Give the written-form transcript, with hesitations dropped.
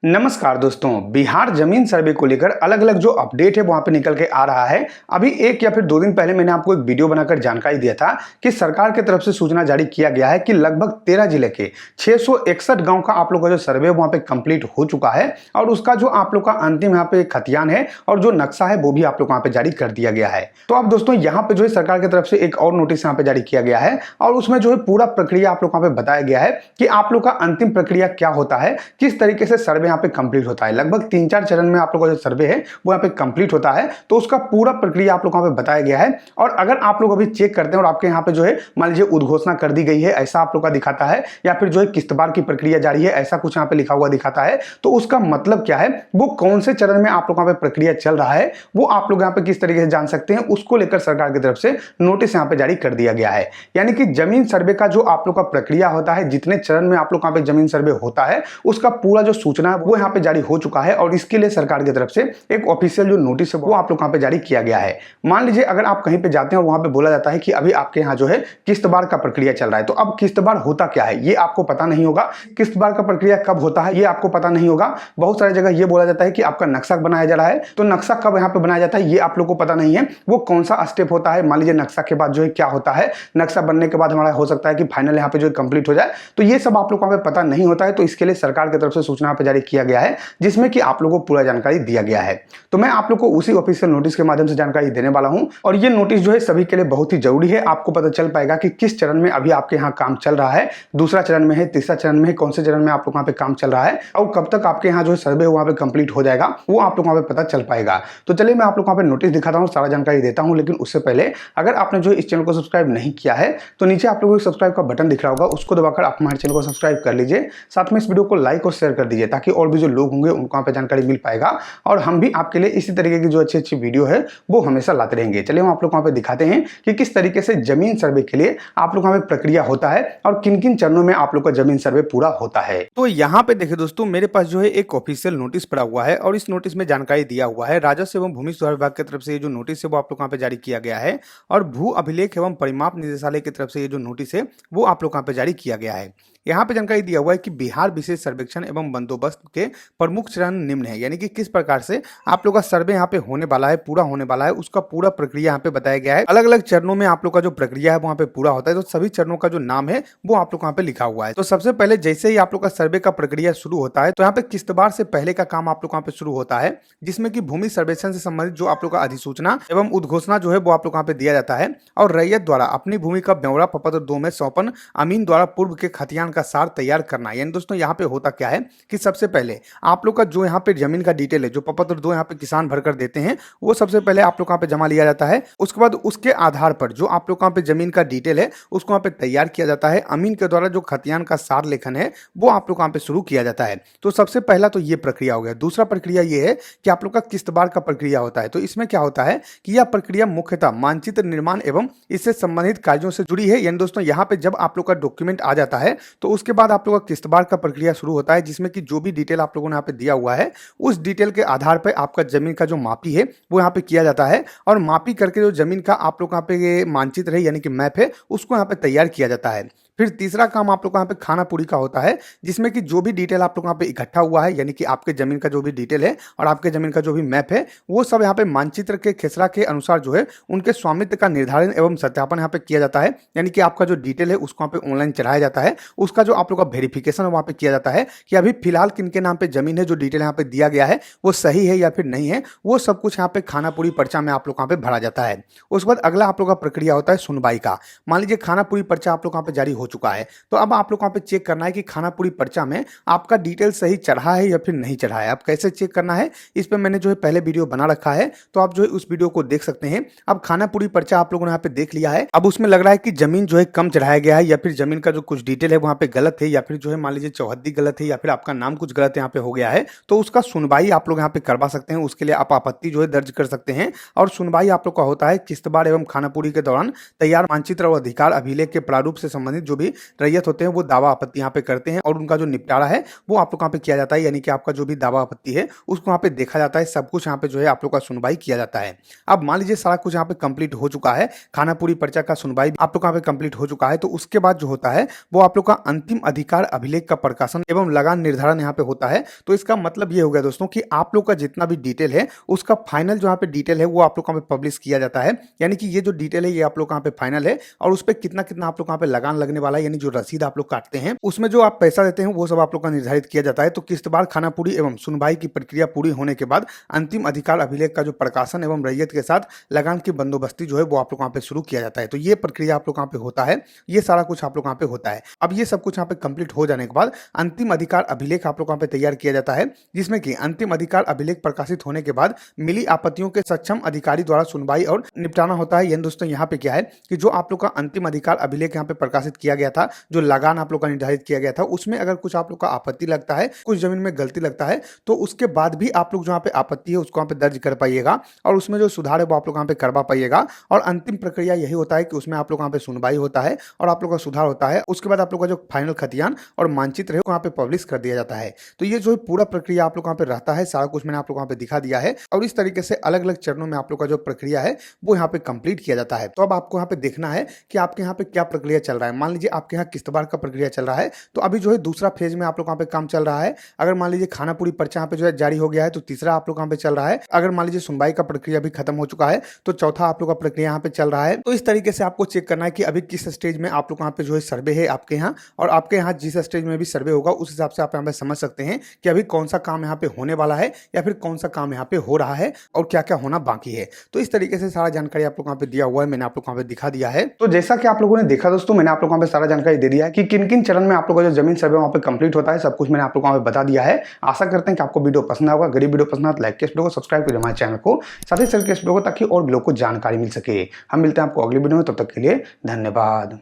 नमस्कार दोस्तों, बिहार जमीन सर्वे को लेकर अलग अलग जो अपडेट है वहां पे निकल के आ रहा है। अभी 1 या फिर 2 दिन पहले मैंने आपको एक वीडियो बनाकर जानकारी दिया था कि सरकार की तरफ से सूचना जारी किया गया है कि लगभग 13 जिले के 661 गांव का आप लोग का जो सर्वे वहां पे कंप्लीट हो चुका है और उसका जो आप लोग का अंतिम यहाँ पे खतियान है और जो नक्शा है वो भी आप लोग वहां पे जारी कर दिया गया है। तो अब दोस्तों यहाँ पे जो है सरकार की तरफ से एक और नोटिस यहाँ पे जारी किया गया है और उसमें जो है पूरा प्रक्रिया आप लोग वहां पे बताया गया है कि आप लोग का अंतिम प्रक्रिया क्या होता है, किस तरीके से सर्वे यहाँ पे कंप्लीट होता है। लगभग 3-4 चरण में आप लोगों का जो सर्वे है वो यहाँ पे कंप्लीट होता है, तो उसका पूरा प्रक्रिया आप लोगों को यहाँ पे बताया गया है। और अगर आप लोग अभी चेक करते हैं और आपके यहाँ पे जो है मान लीजिए उद्घोषणा कर दी गई है ऐसा आप लोग का दिखाता है, या फिर जो है किस्तबार की प्रक्रिया जारी है ऐसा कुछ यहाँ पे लिखा हुआ दिखाता है, तो उसका मतलब क्या है, वो कौन से चरण में आप लोग यहाँ पे प्रक्रिया चल रहा है वो आप लोग यहाँ पे किस तरीके से जान सकते हैं, उसको लेकर सरकार की तरफ से नोटिस यहाँ पे जारी कर दिया गया है। यानी कि जमीन सर्वे का जो आप लोग का प्रक्रिया होता है, जितने चरण में आप लोग यहाँ पे जमीन सर्वे होता है उसका पूरा जो सूचना है वो यहाँ पे जारी हो चुका है और इसके लिए सरकार की तरफ से एक ऑफिशियल जो नोटिस है वो आप लोग यहाँ पे जारी किया गया है। मान लीजिए अगर आप कहीं पे जाते हैं और वहां पे बोला जाता है कि अभी आपके यहाँ जो है किस्तबार का प्रक्रिया चल रहा है, तो अब किस्तबार होता क्या है ये आपको पता नहीं होगा, किस्तबार का प्रक्रिया कब होता है ये आपको पता नहीं होगा। बहुत सारी जगह ये बोला जाता है कि आपका नक्शा बनाया जा रहा है, तो नक्शा कब यहाँ पे बनाया जाता है ये आप लोग को पता नहीं है, वो कौन सा स्टेप होता है। मान लीजिए नक्शा के बाद जो है क्या होता है, नक्शा बनने के बाद हमारा हो सकता है कि फाइनल यहाँ पे जो कंप्लीट हो जाए, तो ये सब आप लोग को पता नहीं होता है। तो इसके लिए सरकार की तरफ से सूचना पे जारी किया गया है जिसमें कि आप लोगों को पूरा जानकारी दिया गया है। तो मैं आप लोग को उसी ऑफिशियल नोटिस के माध्यम से जानकारी देने वाला हूं और ये नोटिस जो है सभी के लिए बहुत ही जरूरी है। आपको पता चल पाएगा कि किस चरण में अभी आपके यहाँ काम चल रहा है, दूसरा चरण में है, तीसरा चरण में है, कौन से चरण में आप लोग वहां पे काम चल रहा है और कब तक आपके यहाँ जो सर्वे वहां पे कंप्लीट हो जाएगा वो आप लोग वहां पे पता चल पाएगा। तो चलिए मैं आप लोग वहां पे नोटिस दिखाता हूँ, सारा जानकारी देता हूँ। लेकिन उससे पहले अगर आपने जो इस चैनल को सब्सक्राइब नहीं किया है तो नीचे आप लोगों को सब्सक्राइब का बटन दिख रहा होगा, उसको दबाकर आप हमारे चैनल को सब्सक्राइब कर लीजिए। साथ में इस वीडियो को लाइक और शेयर कर दीजिए ताकि और भी जो लोग होंगे उनको वहां पे जानकारी मिल पाएगा और हम भी आपके लिए इसी तरीके की जो अच्छी अच्छी वीडियो है वो हमेशा लाते रहेंगे। चलिए हम आप लोग वहां पे दिखाते हैं कि किस तरीके से जमीन सर्वे के लिए आप लोग वहां पे प्रक्रिया होता है और किन किन चरणों में आप लोग का जमीन सर्वे पूरा होता है। तो यहाँ पे देखिए दोस्तों, मेरे पास जो है एक ऑफिशियल नोटिस पड़ा हुआ है और इस नोटिस में जानकारी दिया हुआ है राजस्व एवं भूमि सुधार विभाग की तरफ से ये जो नोटिस है वो आप लोग वहां पे जारी किया गया है और भू अभिलेख एवं परिमाप निदेशालय की तरफ से ये जो नोटिस है वो आप लोग वहां पे जारी किया गया है। यहाँ पे जानकारी दिया हुआ है कि बिहार विशेष सर्वेक्षण एवं बंदोबस्त के प्रमुख चरण निम्न है, यानी कि किस प्रकार से आप लोग का सर्वे यहाँ पे होने वाला है, पूरा होने वाला है, उसका पूरा प्रक्रिया यहाँ पे बताया गया है। अलग अलग चरणों में आप लोग का जो प्रक्रिया है वहाँ पे पूरा होता है, तो सभी चरणों का जो नाम है वो आप लोग वहाँ पे लिखा हुआ है। तो सबसे पहले जैसे ही आप लोग का सर्वे का प्रक्रिया शुरू होता है तो यहाँ पे किस्तबार से पहले का काम आप लोग वहाँ पे शुरू होता है, जिसमें कि भूमि सर्वेक्षण से संबंधित जो आप लोग का अधिसूचना एवं उद्घोषणा जो है वो आप लोग वहाँ पे दिया जाता है और रैयत द्वारा अपनी भूमि का ब्यौरा प्रपत्र 2 में सौंपन अमीन द्वारा पूर्व के खतियान का सार तैयार करना। यानी दोस्तों यहाँ पे होता क्या है कि सबसे पहले आप लोग का जो यहाँ पे जमीन का डिटेल है, जो प्रपत्र 2 यहाँ पे किसान भर कर देते हैं, वो सबसे पहले आप लोग यहाँ पे जमा लिया जाता है। उसके बाद उसके आधार पर जो आप लोग यहाँ पे जमीन का डिटेल है उसको यहाँ पे तैयार किया जाता है। अमीन के द्वारा जो खतियान का सार लेखन है वो आप लोग यहाँ पे शुरू किया जाता है। तो सबसे पहला तो ये प्रक्रिया हो गया। दूसरा प्रक्रिया ये है कि आप लोग का किस्तबार का प्रक्रिया होता है। तो इसमें क्या होता है कि यह प्रक्रिया मुख्यतः मानचित्र निर्माण एवं इससे संबंधित कार्यों से जुड़ी है। यानी दोस्तों यहाँ पे जब आप लोग का डॉक्यूमेंट आ जाता है तो उसके बाद आप लोग का किस्तबार का प्रक्रिया शुरू होता है, जिसमें कि जो भी डिटेल आप लोगों ने यहाँ पे दिया हुआ है उस डिटेल के आधार पर आपका जमीन का जो मापी है वो यहाँ पे किया जाता है और मापी करके जो जमीन का आप लोग यहाँ पे ये मानचित्र है यानी कि मैप है उसको यहाँ पे तैयार किया जाता है। फिर तीसरा काम आप लोग यहाँ पे खाना पूरी का होता है, जिसमें कि जो भी डिटेल आप लोग यहाँ पे इकट्ठा हुआ है, यानी कि आपके जमीन का जो भी डिटेल है और आपके जमीन का जो भी मैप है वो सब यहाँ पे मानचित्र के खेसरा के अनुसार जो है उनके स्वामित्व का निर्धारण एवं सत्यापन यहाँ पे किया जाता है। यानी कि आपका जो डिटेल है उसको यहाँ पे ऑनलाइन चढ़ाया जाता है, उसका जो आप लोग का वेरिफिकेशन वहाँ पे किया जाता है कि अभी फिलहाल किनके नाम पे जमीन है, जो डिटेल यहाँ पे दिया गया है वो सही है या फिर नहीं है, वो सब कुछ यहाँ पे खाना पूरी पर्चा में आप लोग यहाँ पे भरा जाता है। उसके बाद अगला आप लोग का प्रक्रिया होता है सुनवाई का। मान लीजिए खाना पूरी पर्चा आप लोग यहाँ पे जारी हो चुका है, तो अब आप लोग वहाँ पे चेक करना है कि खाना पूरी पर्चा में आपका डिटेल सही चढ़ा है या फिर नहीं चढ़ा है। आप कैसे चेक करना है इस पर मैंने जो है पहले वीडियो बना रखा है, तो आप जो है उस वीडियो को देख सकते हैं। अब खाना पूरी पर्चा आप लोगों ने यहाँ पे देख लिया है, अब उसमें लग रहा है कि जमीन जो है कम चढ़ाया गया है या फिर जमीन का जो कुछ डिटेल है वहाँ पे गलत है या फिर जो है मान लीजिए चौहद्दी गलत है या फिर आपका नाम कुछ गलत यहाँ पे हो गया है, तो उसका सुनवाई आप लोग यहाँ पे करवा सकते हैं। उसके लिए आप आपत्ति जो है दर्ज कर सकते हैं और सुनवाई आप लोग का होता है किस्तबार एवं खानापुरी के दौरान तैयार मानचित्र और अधिकार अभिलेख के प्रारूप से संबंधित जो भी भी रैयत होते हैं वो दावा आपत्ति यहाँ पे करते हैं और उनका जो निपटारा है वो आप लोग यहाँ पे किया जाता है, यानी कि आपका जो भी दावा आपत्ति है उसको यहाँ पे देखा जाता है, सब कुछ यहाँ पे जो है आप लोग का सुनवाई किया जाता है। अब मान लीजिए सारा कुछ यहाँ पे कंप्लीट हो चुका है, खानापुरी पर्चा का सुनवाई आप लोग यहाँ पे कंप्लीट हो चुका है, तो उसके बाद जो होता है वो आप लोग का अंतिम अधिकार अभिलेख का प्रकाशन एवं लगान निर्धारण यहाँ पे होता है। तो इसका मतलब ये हो गया दोस्तों कि आप लोग का जितना भी डिटेल है उसका फाइनल जो यहाँ पे डिटेल है वो आप लोग यहाँ पे पब्लिश किया जाता है, यानी कि ये जो डिटेल है ये आप लोग यहाँ पे फाइनल है और उस पर कितना कितना आप लोग यहाँ पे लगान लगने वाला है, यानी जो रसीद आप लोग काटते हैं उसमें जो आप पैसा देते हैं वो सब आप लोग का निर्धारित किया जाता है। तो किस्तवार खानापुरी एवं सुनवाई की प्रक्रिया पूरी होने के बाद अंतिम अधिकार अभिलेख का जो प्रकाशन एवं रैयत के साथ लगान की बंदोबस्ती जो है वो आप लोग यहाँ पे शुरू किया जाता है। तो ये प्रक्रिया आप लोग यहाँ पे होता है, ये सारा कुछ आप लोग यहाँ पे होता है। अब ये सब कुछ यहाँ पे कंप्लीट हो जाने के बाद अंतिम अधिकार अभिलेख आप लोग यहाँ पे तैयार किया जाता है, जिसमें कि अंतिम अधिकार अभिलेख प्रकाशित होने के बाद मिली आपत्तियों के सक्षम अधिकारी द्वारा सुनवाई और निपटाना होता है। यानी दोस्तों यहाँ पे क्या है कि जो आप लोग का अंतिम अधिकार अभिलेख यहाँ पे प्रकाशित किया गया था, जो लगान आप लोग का निर्धारित किया गया था, उसमें अगर कुछ आप लोग का आपत्ति लगता है, कुछ जमीन में गलती लगता है, तो उसके बाद भी आप लोग जो यहाँ पे आपत्ति है उसको यहाँ पे दर्ज कर पाइएगा और उसमें जो सुधार है वो आप लोग यहाँ पे करवा पाइएगा। और अंतिम प्रक्रिया यही होता है कि उसमें आप लोग यहाँ पे सुनवाई होता है और आप लोग का सुधार होता है। उसके बाद आप लोग का जो फाइनल खतियान और मानचित्र है वहाँ पे पब्लिश कर दिया जाता है। तो ये जो पूरा प्रक्रिया आप लोग यहाँ पे रहता है, सारा कुछ मैंने आप लोग यहाँ पे दिखा दिया है और इस तरीके से अलग अलग चरणों में आप लोग का जो प्रक्रिया है वो यहाँ पे कंप्लीट किया जाता है। तो अब आपको यहाँ पे देखना है कि आपके यहाँ पे क्या प्रक्रिया चल रहा है। मान लीजिए आपके यहाँ किस्तवार का प्रक्रिया चल रहा है, तो अभी जो है दूसरा फेज में आप लोग यहाँ पे काम चल रहा है। अगर मान लीजिए खानापुरी पर्चा यहाँ पे जो है जारी हो गया है तो तीसरा आप लोग यहाँ पे चल रहा है। अगर मान लीजिए सुनवाई का प्रक्रिया भी खत्म हो चुका है तो चौथा आप लोग का प्रक्रिया यहाँ पे चल रहा है। तो इस तरीके से आपको चेक करना है कि अभी किस स्टेज में आप लोग यहाँ पे जो है सर्वे है आपके यहाँ, और आपके यहाँ जिस स्टेज में भी सर्वे होगा उस हिसाब से आप यहाँ पे समझ सकते हैं कि अभी कौन सा काम यहाँ पे होने वाला है या फिर कौन सा काम यहाँ पे हो रहा है और क्या क्या होना बाकी है। तो इस तरीके से सारा जानकारी आप लोग यहाँ पे दिया हुआ है, मैंने आप लोग यहाँ पे दिखा दिया है। तो जैसा कि आप लोगों ने देखा दोस्तों, मैंने आप लोग यहाँ पे सारा जानकारी दे दिया है कि किन किन चरण में आप लोग का जो जमीन सर्वे वहाँ पे कंप्लीट होता है, सब कुछ मैंने आप लोग यहाँ पे बता दिया है। आशा करते हैं कि आपको वीडियो पसंद आएगा। गरीब वीडियो पसंद आए तो लाइक के वीडियो को, सब्सक्राइब करिए हमारे चैनल को, साथ ही शेयर कीजिए इस वीडियो को ताकि और लोगों को जानकारी मिल सके। हम मिलते हैं आपको अगली वीडियो में, तब तक के लिए धन्यवाद।